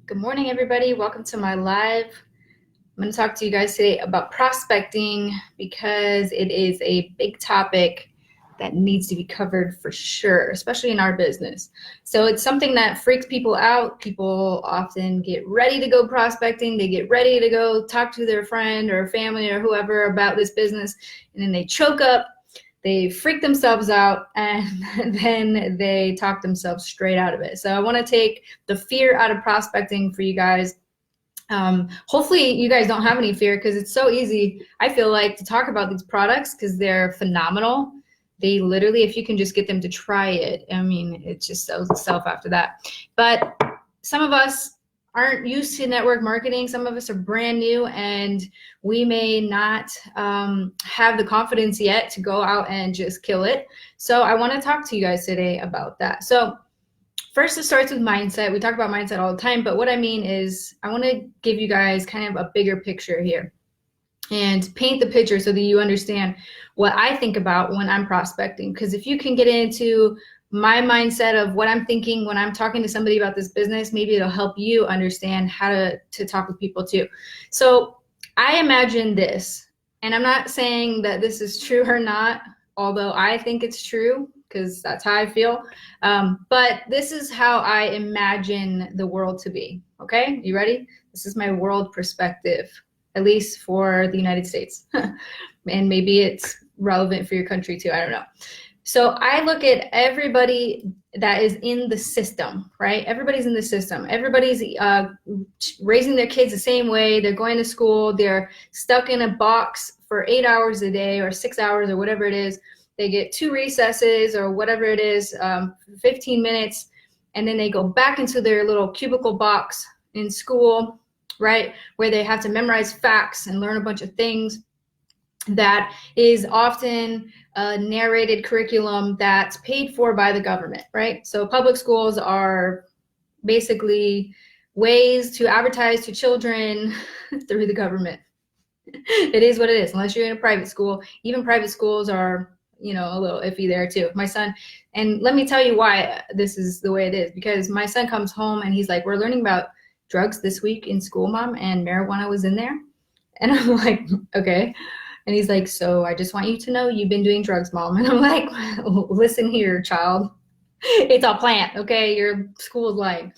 Good morning, everybody. Welcome to my live. I'm going to talk to you guys today about prospecting because it is a big topic that needs to be covered for sure, especially in our business. So it's something that freaks people out. People often get ready to go prospecting. They get ready to go talk to their friend or family or whoever about this business, and then they choke up. They freak themselves out, and then they talk themselves straight out of it. So I want to take the fear out of prospecting for you guys. Hopefully you guys don't have any fear, because it's so easy, I feel like, to talk about these products because they're phenomenal. They literally, if you can just get them to try it, I mean, it just sells itself after that. But some of us aren't used to network marketing. Some of us are brand new, and we may not have the confidence yet to go out and just kill it. So I want to talk to you guys today about that. So first, it starts with mindset. We talk about mindset all the time, but what I mean is I want to give you guys kind of a bigger picture here and paint the picture so that you understand what I think about when I'm prospecting. Because if you can get into my mindset of what I'm thinking when I'm talking to somebody about this business, maybe it'll help you understand how to talk with people too. So I imagine this, and I'm not saying that this is true or not, although I think it's true because that's how I feel. But this is how I imagine the world to be. Okay, you ready? This is my world perspective, at least for the United States. And maybe it's relevant for your country too, I don't know. So I look at everybody that is in the system, right? Everybody's in the system. Everybody's raising their kids the same way. They're going to school. They're stuck in a box for 8 hours a day or 6 hours or whatever it is. They get 2 recesses or whatever it is, 15 minutes, and then they go back into their little cubicle box in school, right, where they have to memorize facts and learn a bunch of things. That is often a narrated curriculum that's paid for by the government, right? So public schools are basically ways to advertise to children through the government. It is what it is, unless you're in a private school. Even private schools are, a little iffy there too. My son, and let me tell you why this is the way it is, because my son comes home and he's like, we're learning about drugs this week in school, Mom, and marijuana was in there. And I'm like, okay. And he's like, so I just want you to know you've been doing drugs, Mom. And I'm like, listen here, child. It's a plant, okay? Your school is lying.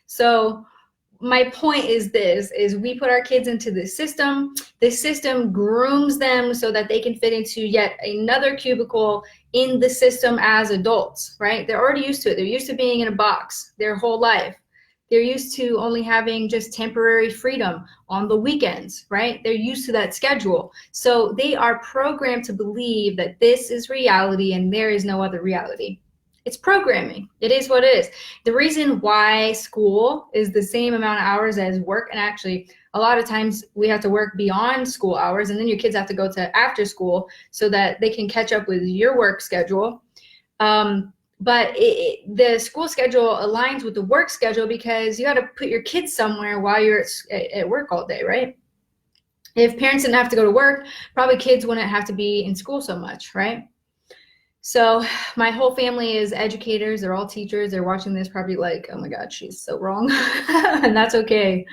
So my point is this, is we put our kids into the system. The system grooms them so that they can fit into yet another cubicle in the system as adults, right? They're already used to it. They're used to being in a box their whole life. They're used to only having just temporary freedom on the weekends, right? They're used to that schedule. So they are programmed to believe that this is reality and there is no other reality. It's programming. It is what it is. The reason why school is the same amount of hours as work, and actually a lot of times we have to work beyond school hours, and then your kids have to go to after school so that they can catch up with your work schedule. But the school schedule aligns with the work schedule because you got to put your kids somewhere while you're at work all day, right? If parents didn't have to go to work, probably kids wouldn't have to be in school so much, right? So my whole family is educators. They're all teachers. They're watching this probably like, oh my God, she's so wrong. And that's okay.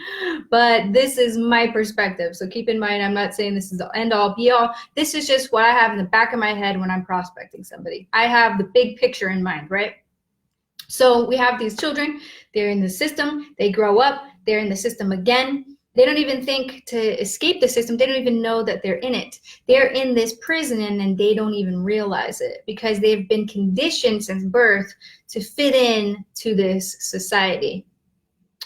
But this is my perspective. So keep in mind, I'm not saying this is the end all be all. This is just what I have in the back of my head when I'm prospecting somebody. I have the big picture in mind, right? So we have these children. They're in the system. They grow up. They're in the system again. They don't even think to escape the system. They don't even know that they're in it. They're in this prison and they don't even realize it because they've been conditioned since birth to fit in to this society.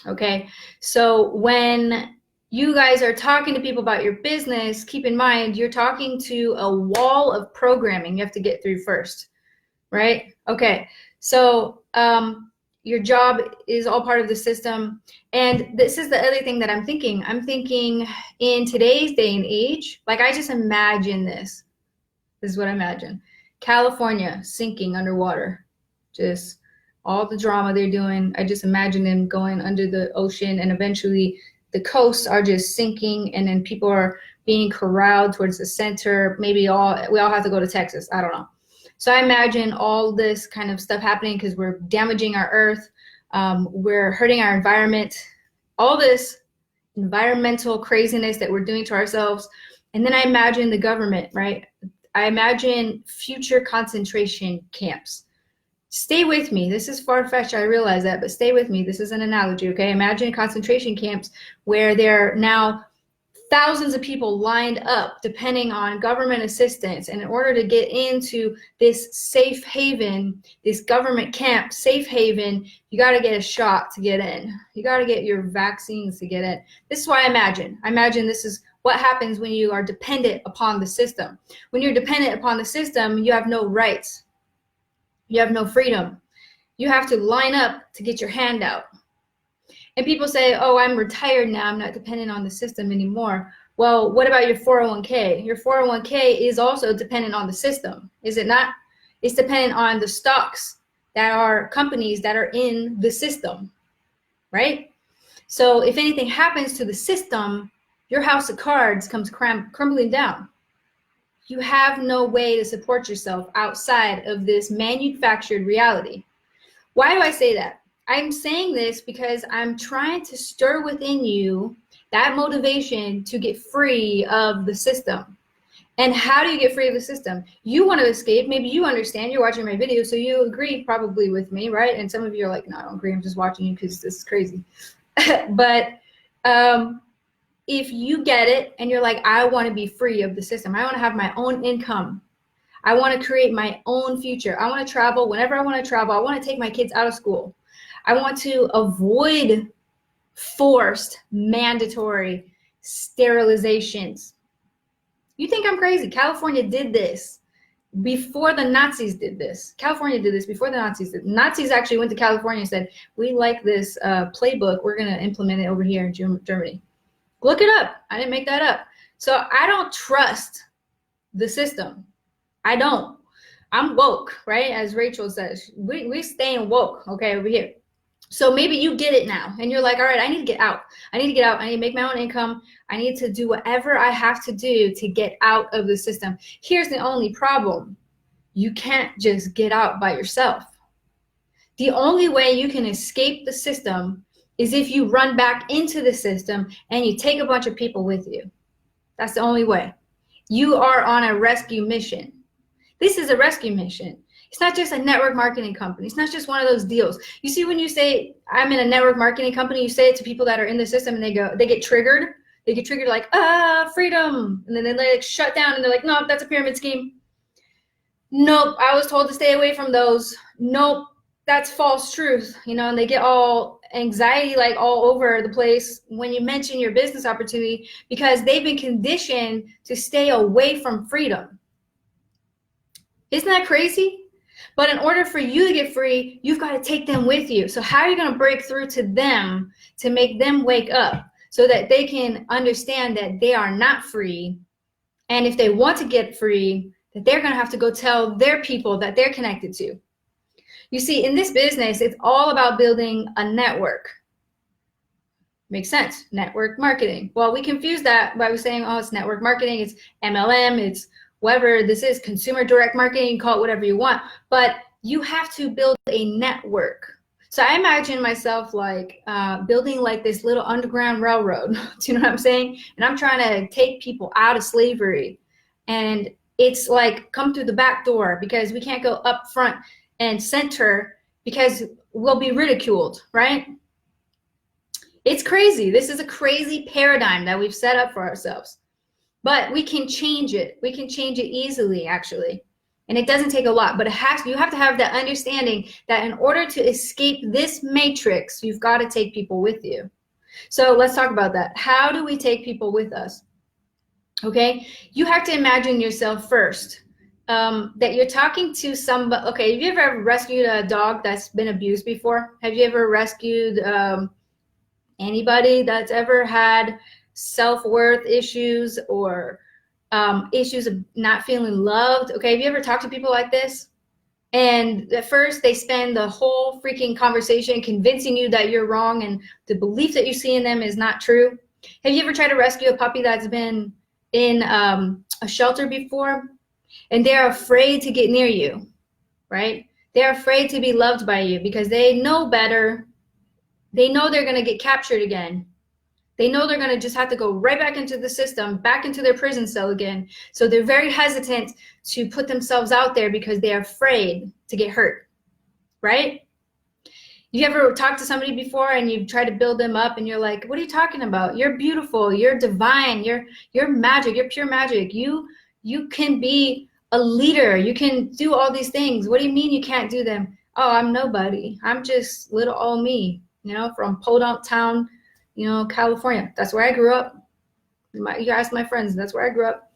Okay, so when you guys are talking to people about your business, keep in mind you're talking to a wall of programming you have to get through first, right? Okay, so your job is all part of the system. And this is the other thing that I'm thinking. I'm thinking in today's day and age, like I just imagine this. This is what I imagine. California sinking underwater. Just all the drama they're doing. I just imagine them going under the ocean and eventually the coasts are just sinking and then people are being corralled towards the center. Maybe we all have to go to Texas. I don't know. So I imagine all this kind of stuff happening because we're damaging our earth. We're hurting our environment, all this environmental craziness that we're doing to ourselves. And then I imagine the government, right? I imagine future concentration camps. Stay with me. This is far-fetched, I realize that, but stay with me. This is an analogy, okay? Imagine concentration camps where there are now thousands of people lined up depending on government assistance. And in order to get into this safe haven, this government camp, safe haven, you got to get a shot to get in. You got to get your vaccines to get in. This is why I imagine this is what happens when you are dependent upon the system. When you're dependent upon the system, you have no rights. You have no freedom. You have to line up to get your hand out. And people say, oh, I'm retired now. I'm not dependent on the system anymore. Well, what about your 401k? Your 401k is also dependent on the system, is it not? It's dependent on the stocks that are companies that are in the system, right? So if anything happens to the system, your house of cards comes crumbling down. You have no way to support yourself outside of this manufactured reality. Why do I say that? I'm saying this because I'm trying to stir within you that motivation to get free of the system. And how do you get free of the system? You want to escape. Maybe you understand. You're watching my video, so you agree probably with me, right? And some of you are like, no, I don't agree. I'm just watching you because this is crazy. But if you get it and you're like, I want to be free of the system. I want to have my own income. I want to create my own future. I want to travel whenever I want to travel. I want to take my kids out of school. I want to avoid forced, mandatory sterilizations. You think I'm crazy? California did this before the Nazis did this. California did this before the Nazis did. Nazis actually went to California and said, we like this playbook. We're going to implement it over here in Germany. Look it up. I didn't make that up. So I don't trust the system. I don't. I'm woke, right? As Rachel says, we staying woke, okay, over here. So maybe you get it now and you're like, all right, I need to get out. I need to get out. I need to make my own income. I need to do whatever I have to do to get out of the system. Here's the only problem. You can't just get out by yourself. The only way you can escape the system is if you run back into the system and you take a bunch of people with you. That's the only way. You are on a rescue mission. This is a rescue mission. It's not just a network marketing company. It's not just one of those deals. You see, when you say, I'm in a network marketing company, you say it to people that are in the system and they get triggered. They get triggered like, freedom. And then they like shut down and they're like, nope, that's a pyramid scheme. Nope, I was told to stay away from those. Nope, that's false truth. And they get all anxiety like all over the place when you mention your business opportunity because they've been conditioned to stay away from freedom. Isn't that crazy? But in order for you to get free, you've got to take them with you. So how are you going to break through to them to make them wake up so that they can understand that they are not free? And if they want to get free, that they're going to have to go tell their people that they're connected to. You see, in this business, it's all about building a network. Makes sense. Network marketing. Well, we confuse that by saying, oh, it's network marketing, it's MLM, it's whatever this is, consumer direct marketing, call it whatever you want, but you have to build a network. So I imagine myself like building like this little underground railroad. Do you know what I'm saying? And I'm trying to take people out of slavery. And it's like come through the back door because we can't go up front and center because we'll be ridiculed, right? It's crazy. This is a crazy paradigm that we've set up for ourselves. But we can change it. We can change it easily, actually. And it doesn't take a lot, but you have to have that understanding that in order to escape this matrix, you've got to take people with you. So let's talk about that. How do we take people with us? Okay, you have to imagine yourself first, that you're talking to somebody. Okay, have you ever rescued a dog that's been abused before? Have you ever rescued anybody that's ever had self-worth issues or issues of not feeling loved? Okay, have you ever talked to people like this? And at first they spend the whole freaking conversation convincing you that you're wrong and the belief that you see in them is not true. Have you ever tried to rescue a puppy that's been in a shelter before and they're afraid to get near you, right? They're afraid to be loved by you because they know better. They know they're going to get captured again. They know they're going to just have to go right back into the system, back into their prison cell again. So they're very hesitant to put themselves out there because they're afraid to get hurt, right? You ever talked to somebody before and you've tried to build them up and you're like, what are you talking about? You're beautiful, you're divine, you're magic, you're pure magic. You can be a leader, you can do all these things. What do you mean you can't do them? Oh, I'm nobody. I'm just little old me, from Podunk Town, California. That's where I grew up. You ask my friends, that's where I grew up.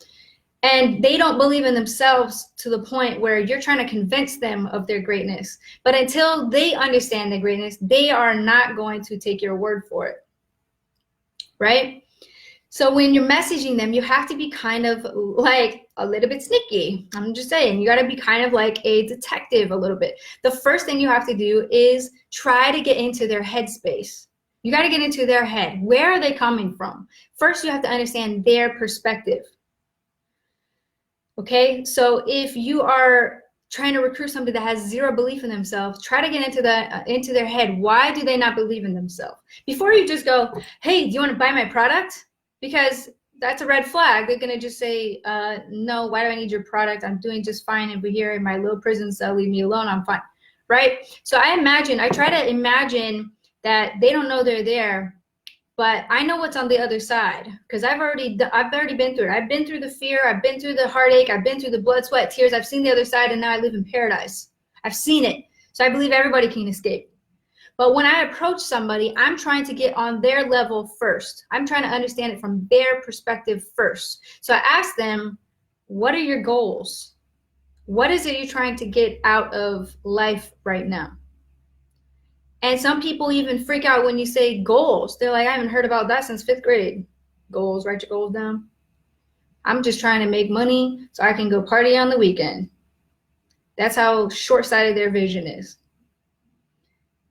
And they don't believe in themselves to the point where you're trying to convince them of their greatness. But until they understand their greatness, they are not going to take your word for it, right? So when you're messaging them, you have to be kind of like a little bit sneaky. I'm just saying, you got to be kind of like a detective a little bit. The first thing you have to do is try to get into their headspace. You got to get into their head. Where are they coming from? First, you have to understand their perspective. Okay, so if you are trying to recruit somebody that has zero belief in themselves, try to get into their head. Why do they not believe in themselves? Before you just go, hey, do you want to buy my product? Because that's a red flag. They're gonna just say, no, why do I need your product? I'm doing just fine over here in my little prison cell. Leave me alone, I'm fine, right? So I try to imagine that they don't know they're there, but I know what's on the other side because I've already been through it. I've been through the fear. I've been through the heartache. I've been through the blood, sweat, tears. I've seen the other side, and now I live in paradise. I've seen it. So I believe everybody can escape. But when I approach somebody, I'm trying to get on their level first. I'm trying to understand it from their perspective first. So I ask them, what are your goals? What is it you're trying to get out of life right now? And some people even freak out when you say goals. They're like, I haven't heard about that since 5th grade. Goals, write your goals down. I'm just trying to make money so I can go party on the weekend. That's how short-sighted their vision is.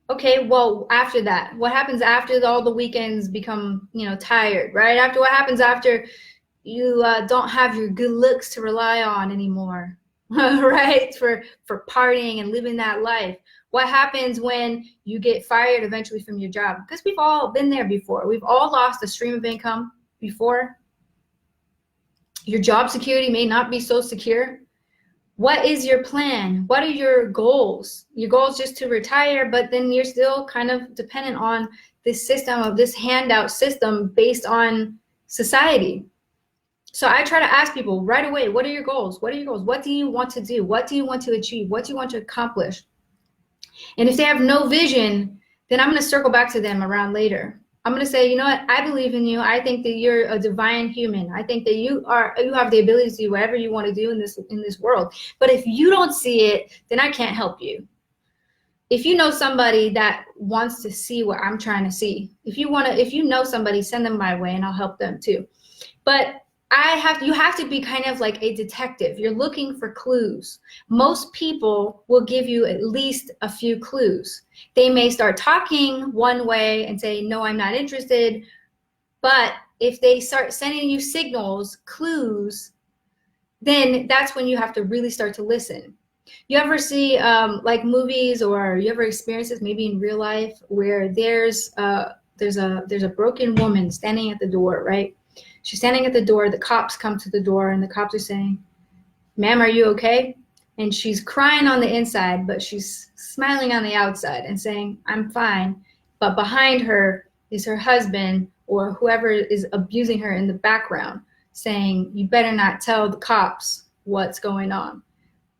Okay, well, after that, what happens after all the weekends become, tired, right? What happens after you don't have your good looks to rely on anymore, right? For partying and living that life. What happens when you get fired eventually from your job? Because we've all been there before. We've all lost a stream of income before. Your job security may not be so secure. What is your plan? What are your goals? Your goal is just to retire, but then you're still kind of dependent on this system of this handout system based on society. So I try to ask people right away, what are your goals? What are your goals? What do you want to do? What do you want to achieve? What do you want to accomplish? And if they have no vision, then I'm going to circle back to them around later. I'm going to say, you know what? I believe in you. I think that you're a divine human. I think that you have the ability to do whatever you want to do in this world. But if you don't see it, then I can't help you. If you know somebody that wants to see what I'm trying to see, if you know somebody, send them my way and I'll help them too. But you have to be kind of like a detective. You're looking for clues. Most people will give you at least a few clues. They may start talking one way and say, no, I'm not interested. But if they start sending you signals, clues, then that's when you have to really start to listen. You ever see like movies, or you ever experience this maybe in real life, where there's a broken woman standing at the door, right? She's standing at the door, the cops come to the door, and the cops are saying, ma'am, are you okay? And she's crying on the inside, but she's smiling on the outside and saying, I'm fine. But behind her is her husband or whoever is abusing her in the background saying, you better not tell the cops what's going on.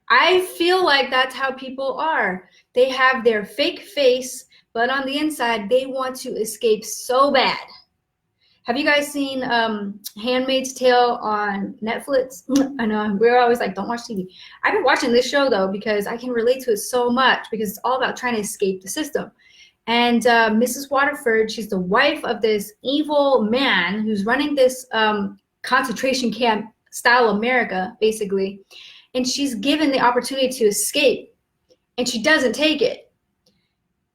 I feel like that's how people are. They have their fake face, but on the inside, they want to escape so bad. Have you guys seen Handmaid's Tale on Netflix? I know, we're always like, don't watch TV. I've been watching this show, though, because I can relate to it so much, because it's all about trying to escape the system. And Mrs. Waterford, she's the wife of this evil man who's running this concentration camp style America, basically. And she's given the opportunity to escape, and she doesn't take it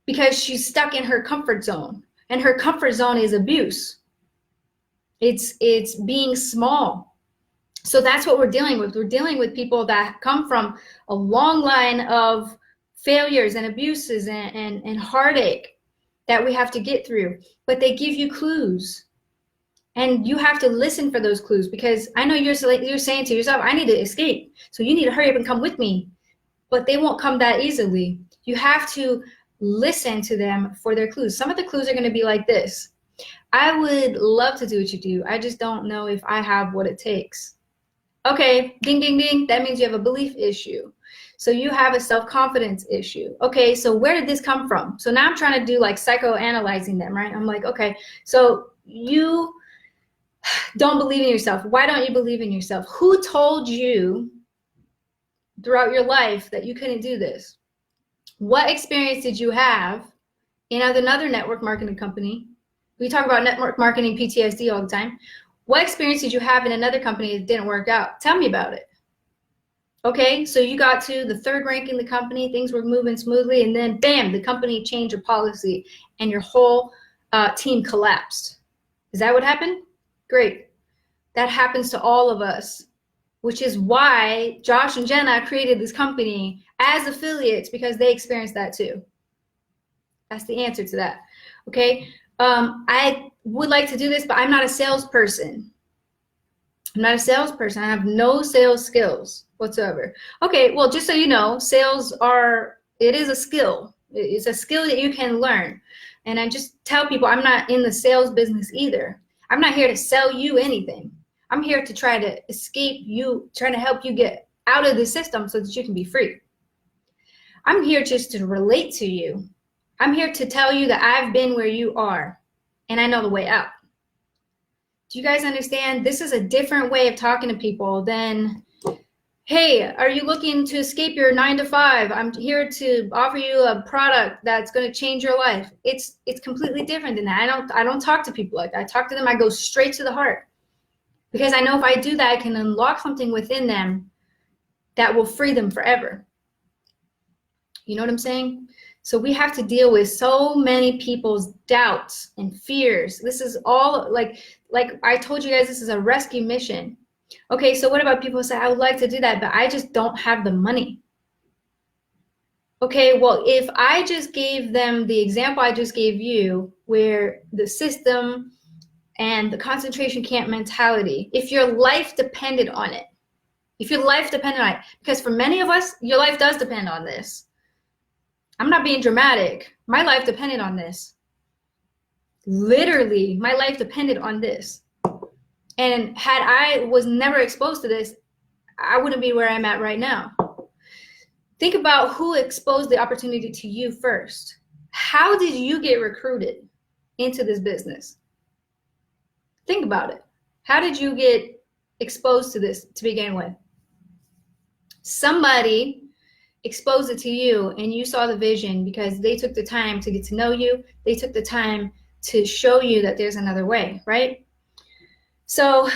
because she's stuck in her comfort zone. And her comfort zone is abuse. It's being small. So that's what we're dealing with. We're dealing with people that come from a long line of failures and abuses and heartache. that we have to get through, but they give you clues. And you have to listen for those clues, because I know you're saying to yourself, I need to escape. So you need to hurry up and come with me. But they won't come that easily. You have to listen to them for their clues. Some of the clues are going to be like this. I would love to do what you do. I just don't know if I have what it takes. Okay, ding, ding, ding. That means you have a belief issue. So you have a self-confidence issue. Okay, so where did this come from? So now I'm trying to do like psychoanalyzing them, right? I'm like, okay, so you don't believe in yourself. Why don't you believe in yourself? Who told you throughout your life that you couldn't do this? What experience did you have in another network marketing company? We talk about network marketing PTSD all the time. What experience did you have in another company that didn't work out? Tell me about it. Okay, so you got to the third rank in the company, things were moving smoothly, and then bam, the company changed a policy and your whole team collapsed. Is that what happened? Great. That happens to all of us, which is why Josh and Jenna created this company as affiliates, because they experienced that too. That's the answer to that. Okay. I would like to do this, but I'm not a salesperson. I'm not a salesperson. I have no sales skills whatsoever. Okay, well, just so you know, it is a skill. It's a skill that you can learn. And I just tell people I'm not in the sales business either. I'm not here to sell you anything. I'm here to try to escape you, trying to help you get out of the system so that you can be free. I'm here just to relate to you. I'm here to tell you that I've been where you are and I know the way out. Do you guys understand? This is a different way of talking to people than, hey, are you looking to escape your 9-to-5? I'm here to offer you a product that's going to change your life. It's completely different than that. I don't talk to people like that. I talk to them, I go straight to the heart. Because I know if I do that, I can unlock something within them that will free them forever. You know what I'm saying? So we have to deal with so many people's doubts and fears. This is all like I told you guys, this is a rescue mission. Okay, so what about people who say, I would like to do that, but I just don't have the money? Okay, well, if I just gave them the example I just gave you, where the system and the concentration camp mentality, if your life depended on it, because for many of us, your life does depend on this. I'm not being dramatic. My life depended on this. Literally, my life depended on this. And had I was never exposed to this, I wouldn't be where I'm at right now. Think about who exposed the opportunity to you first. How did you get recruited into this business? Think about it. How did you get exposed to this to begin with? Somebody exposed it to you and you saw the vision because they took the time to get to know you. They took the time to show you that there's another way, right? So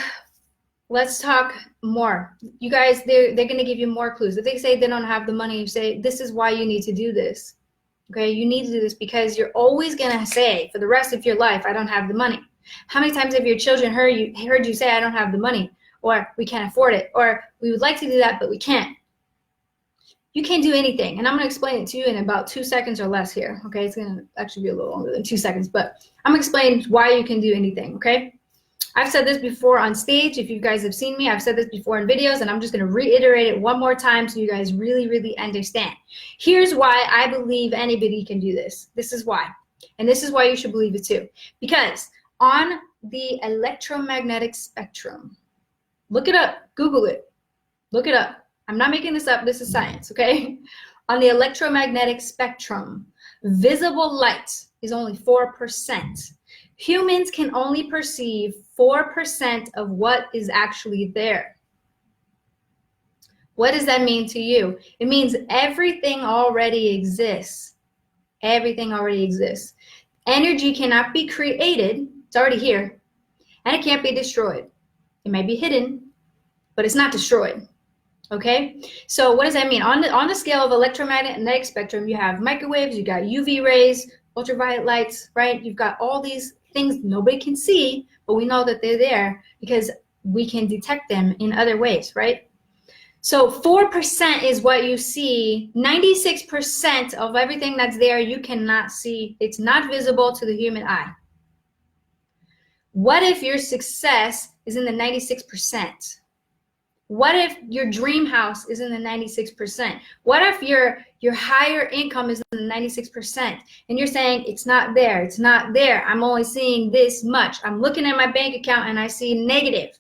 let's talk more. You guys, they're going to give you more clues. If they say they don't have the money, you say, this is why you need to do this. Okay, you need to do this because you're always going to say for the rest of your life, I don't have the money. How many times have your children heard you say, I don't have the money, or we can't afford it, or we would like to do that, but we can't? You can't do anything. And I'm going to explain it to you in about 2 seconds or less here. Okay, it's going to actually be a little longer than 2 seconds, but I'm going to explain why you can do anything. Okay, I've said this before on stage. If you guys have seen me, I've said this before in videos, and I'm just going to reiterate it one more time so you guys really, really understand. Here's why I believe anybody can do this. This is why. And this is why you should believe it too. Because on the electromagnetic spectrum, look it up, Google it, look it up. I'm not making this up, this is science, okay? On the electromagnetic spectrum, visible light is only 4%. Humans can only perceive 4% of what is actually there. What does that mean to you? It means everything already exists. Everything already exists. Energy cannot be created, it's already here, and it can't be destroyed. It may be hidden, but it's not destroyed. Okay, so what does that mean? On the scale of electromagnetic spectrum, you have microwaves, you got UV rays, ultraviolet lights, right? You've got all these things nobody can see, but we know that they're there because we can detect them in other ways, right? So 4% is what you see. 96% of everything that's there you cannot see. It's not visible to the human eye. What if your success is in the 96%? What if your dream house is in the 96%? What if your higher income is in the 96%? And you're saying, it's not there, it's not there. I'm only seeing this much. I'm looking at my bank account and I see negative.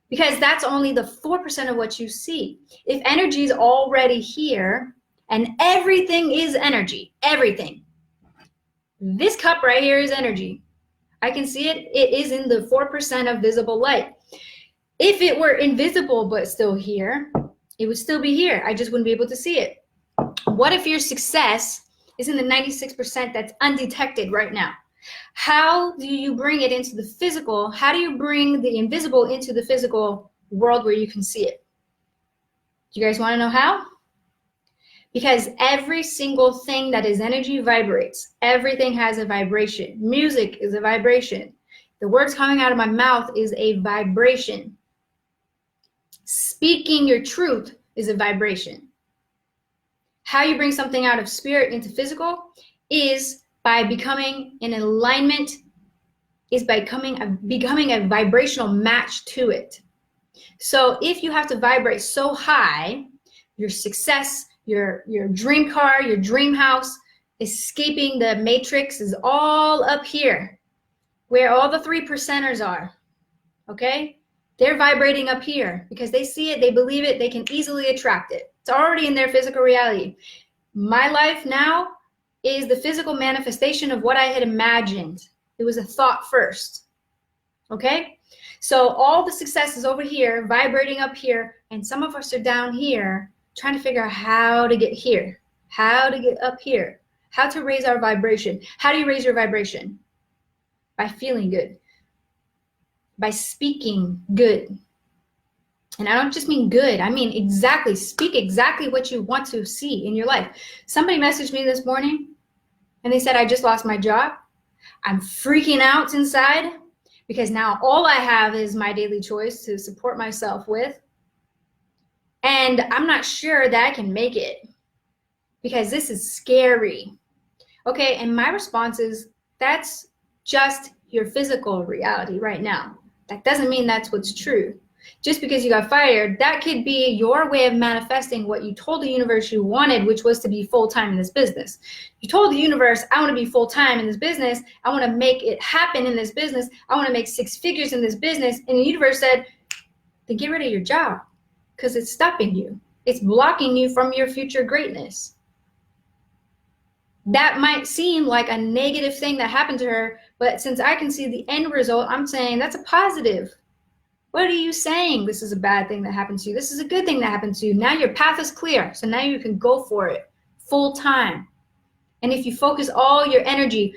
Because that's only the 4% of what you see. If energy is already here, and everything is energy, everything. This cup right here is energy. I can see it. It is in the 4% of visible light. If it were invisible but still here, it would still be here. I just wouldn't be able to see it. What if your success is in the 96% that's undetected right now? How do you bring it into the physical? How do you bring the invisible into the physical world where you can see it? Do you guys want to know how? Because every single thing that is energy vibrates. Everything has a vibration. Music is a vibration. The words coming out of my mouth is a vibration. Speaking your truth is a vibration. How you bring something out of spirit into physical is by becoming in alignment, is by becoming a vibrational match to it. So if you have to vibrate so high, your success, your dream car, your dream house, escaping the matrix is all up here, where all the 3%ers are, okay? They're vibrating up here because they see it, they believe it, they can easily attract it. It's already in their physical reality. My life now is the physical manifestation of what I had imagined. It was a thought first, okay? So all the success is over here, vibrating up here, and some of us are down here trying to figure out how to get here, how to get up here, how to raise our vibration. How do you raise your vibration? By feeling good, by speaking good. And I don't just mean good, I mean exactly, speak exactly what you want to see in your life. Somebody messaged me this morning and they said, I just lost my job. I'm freaking out inside because now all I have is my daily choice to support myself with. And I'm not sure that I can make it because this is scary. Okay, and my response is, that's just your physical reality right now. That doesn't mean that's what's true. Just because you got fired, that could be your way of manifesting what you told the universe you wanted, which was to be full-time in this business. You told the universe, I want to be full-time in this business. I want to make it happen in this business. I want to make 6 figures in this business. And the universe said, then get rid of your job because it's stopping you. It's blocking you from your future greatness. That might seem like a negative thing that happened to her, but since I can see the end result, I'm saying that's a positive. What are you saying? This is a bad thing that happened to you. This is a good thing that happened to you. Now your path is clear. So now you can go for it full time. And if you focus all your energy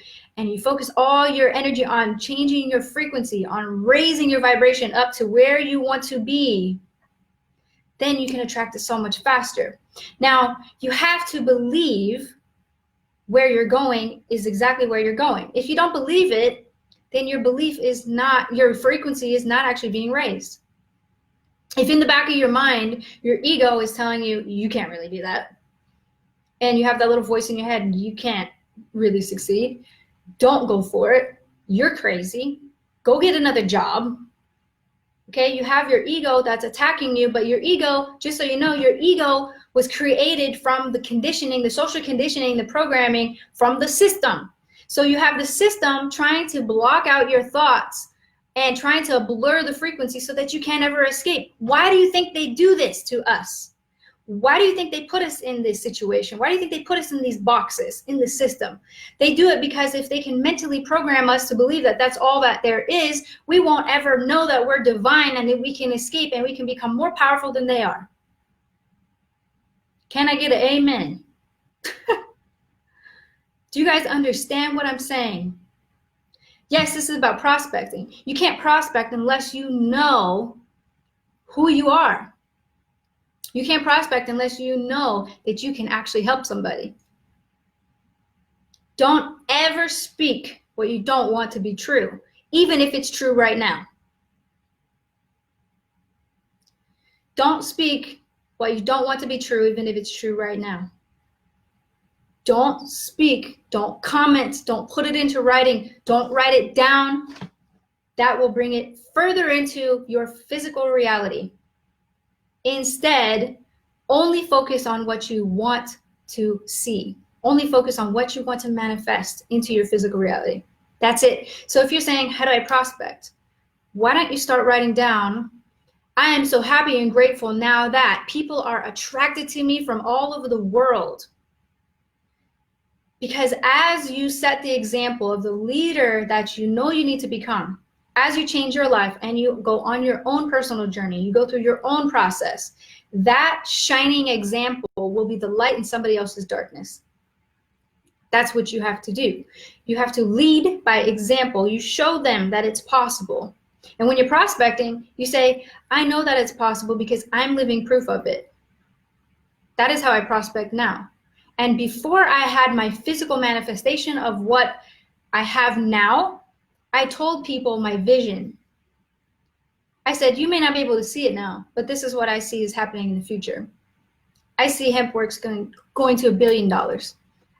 on changing your frequency, on raising your vibration up to where you want to be, then you can attract it so much faster. Now, you have to believe where you're going is exactly where you're going. If you don't believe it, then your frequency is not actually being raised. If in the back of your mind, your ego is telling you, you can't really do that, and you have that little voice in your head, you can't really succeed, don't go for it, you're crazy, go get another job. Okay, you have your ego that's attacking you, but your ego, just so you know, your ego was created from the conditioning, the social conditioning, the programming from the system. So you have the system trying to block out your thoughts and trying to blur the frequency so that you can't ever escape. Why do you think they do this to us? Why do you think they put us in this situation? Why do you think they put us in these boxes, in the system? They do it because if they can mentally program us to believe that that's all that there is, we won't ever know that we're divine and that we can escape and we can become more powerful than they are. Can I get an amen? Do you guys understand what I'm saying? Yes, this is about prospecting. You can't prospect unless you know who you are. You can't prospect unless you know that you can actually help somebody. Don't ever speak what you don't want to be true, even if it's true right now. Don't speak what you don't want to be true, even if it's true right now. Don't speak, don't comment, don't put it into writing, don't write it down. That will bring it further into your physical reality. Instead, only focus on what you want to see. Only focus on what you want to manifest into your physical reality. That's it. So if you're saying, how do I prospect? Why don't you start writing down, I am so happy and grateful now that people are attracted to me from all over the world. Because as you set the example of the leader that you know you need to become, as you change your life and you go on your own personal journey, you go through your own process, that shining example will be the light in somebody else's darkness. That's what you have to do. You have to lead by example. You show them that it's possible. And when you're prospecting, you say, I know that it's possible because I'm living proof of it. That is how I prospect now. And before I had my physical manifestation of what I have now, I told people my vision. I said, you may not be able to see it now, but this is what I see is happening in the future. I see HempWorks going to $1 billion.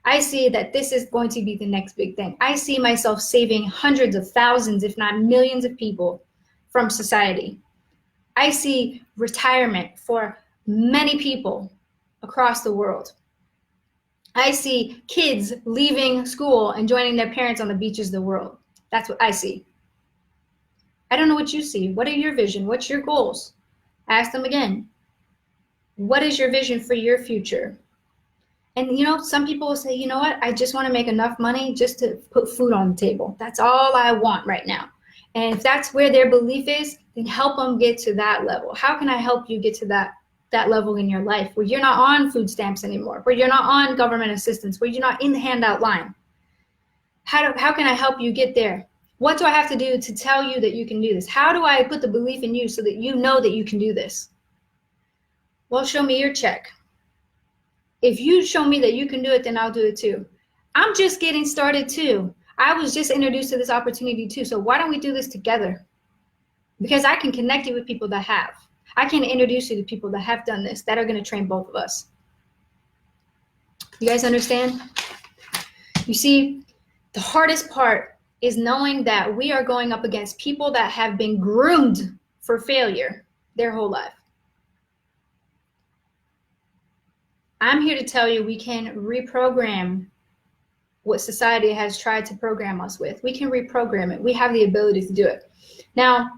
I see that this is going to be the next big thing. I see myself saving hundreds of thousands, if not millions of people from society. I see retirement for many people across the world. I see kids leaving school and joining their parents on the beaches of the world. That's what I see. I don't know what you see. What are your vision? What's your goals? Ask them again. What is your vision for your future? And some people will say, you know what? I just want to make enough money just to put food on the table. That's all I want right now. And if that's where their belief is, then help them get to that level. How can I help you get to that level in your life where you're not on food stamps anymore, where you're not on government assistance, where you're not in the handout line? How can I help you get there? What do I have to do to tell you that you can do this? How do I put the belief in you so that you know that you can do this? Well, show me your check. If you show me that you can do it, then I'll do it too. I'm just getting started too. I was just introduced to this opportunity too. So why don't we do this together? Because I can connect you with people that have. I can introduce you to people that have done this, that are going to train both of us. You guys understand? You see, the hardest part is knowing that we are going up against people that have been groomed for failure their whole life. I'm here to tell you we can reprogram what society has tried to program us with. We can reprogram it. We have the ability to do it. Now,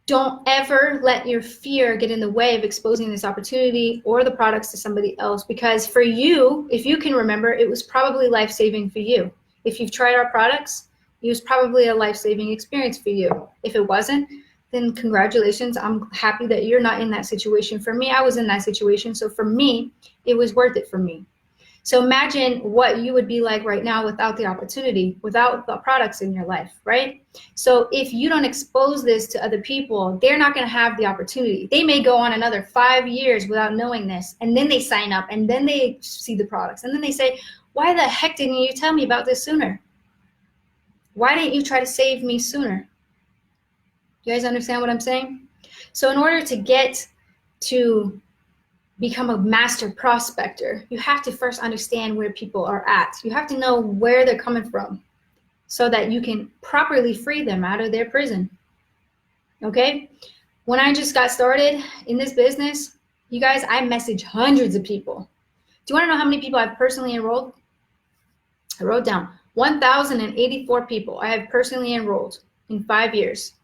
don't ever let your fear get in the way of exposing this opportunity or the products to somebody else, because for you, if you can remember, it was probably life-saving for you. If you've tried our products, it was probably a life-saving experience for you. If it wasn't, then congratulations. I'm happy that you're not in that situation. For me, I was in that situation. So for me, it was worth it for me. So imagine what you would be like right now without the opportunity, without the products in your life, right? So if you don't expose this to other people, they're not going to have the opportunity. They may go on another 5 years without knowing this, and then they sign up, and then they see the products, and then they say, why the heck didn't you tell me about this sooner? Why didn't you try to save me sooner? You guys understand what I'm saying? So in order to get to become a master prospector, you have to first understand where people are at. You have to know where they're coming from so that you can properly free them out of their prison. Okay? When I just got started in this business, you guys, I messaged hundreds of people. Do you want to know how many people I've personally enrolled? I wrote down 1,084 people I have personally enrolled in 5 years.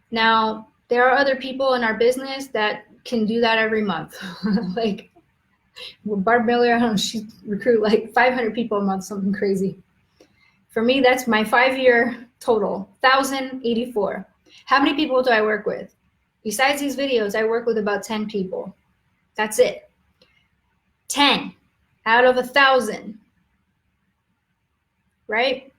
Now, there are other people in our business that can do that every month. Like Barb Miller, I don't know, she recruit like 500 people a month, something crazy. For me, that's my 5-year total, 1,084. How many people do I work with? Besides these videos, I work with about 10 people. That's it. 10 out of 1,000, right?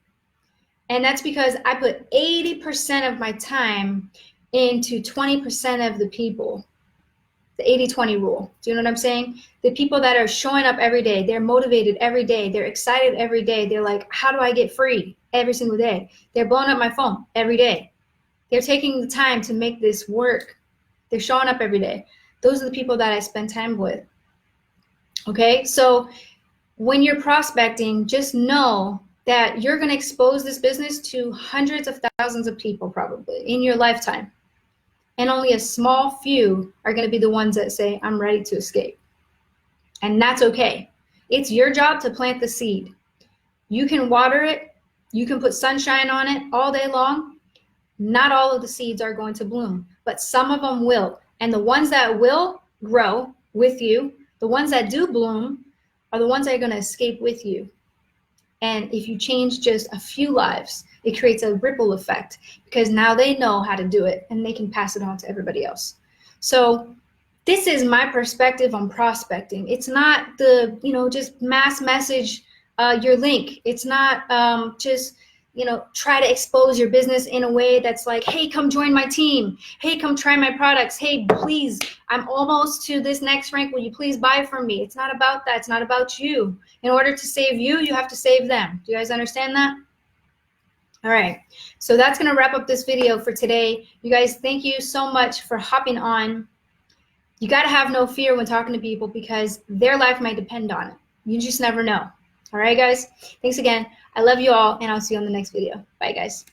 And that's because I put 80% of my time into 20% of the people. The 80-20 rule. Do you know what I'm saying? The people that are showing up every day, they're motivated every day, they're excited every day, they're like, how do I get free every single day? They're blowing up my phone every day. They're taking the time to make this work. They're showing up every day. Those are the people that I spend time with. Okay, so when you're prospecting, just know that you're going to expose this business to hundreds of thousands of people probably in your lifetime. And only a small few are going to be the ones that say, I'm ready to escape. And that's okay. It's your job to plant the seed. You can water it. You can put sunshine on it all day long. Not all of the seeds are going to bloom, but some of them will. And the ones that will grow with you, the ones that do bloom, are the ones that are going to escape with you. And if you change just a few lives, it creates a ripple effect, because now they know how to do it and they can pass it on to everybody else. So this is my perspective on prospecting. It's not the, just mass message your link. It's not just, try to expose your business in a way that's like, hey, come join my team. Hey, come try my products. Hey, please, I'm almost to this next rank. Will you please buy from me? It's not about that. It's not about you. In order to save you, you have to save them. Do you guys understand that? All right. So that's going to wrap up this video for today. You guys, thank you so much for hopping on. You got to have no fear when talking to people, because their life might depend on it. You just never know. All right, guys. Thanks again. I love you all, and I'll see you on the next video. Bye, guys.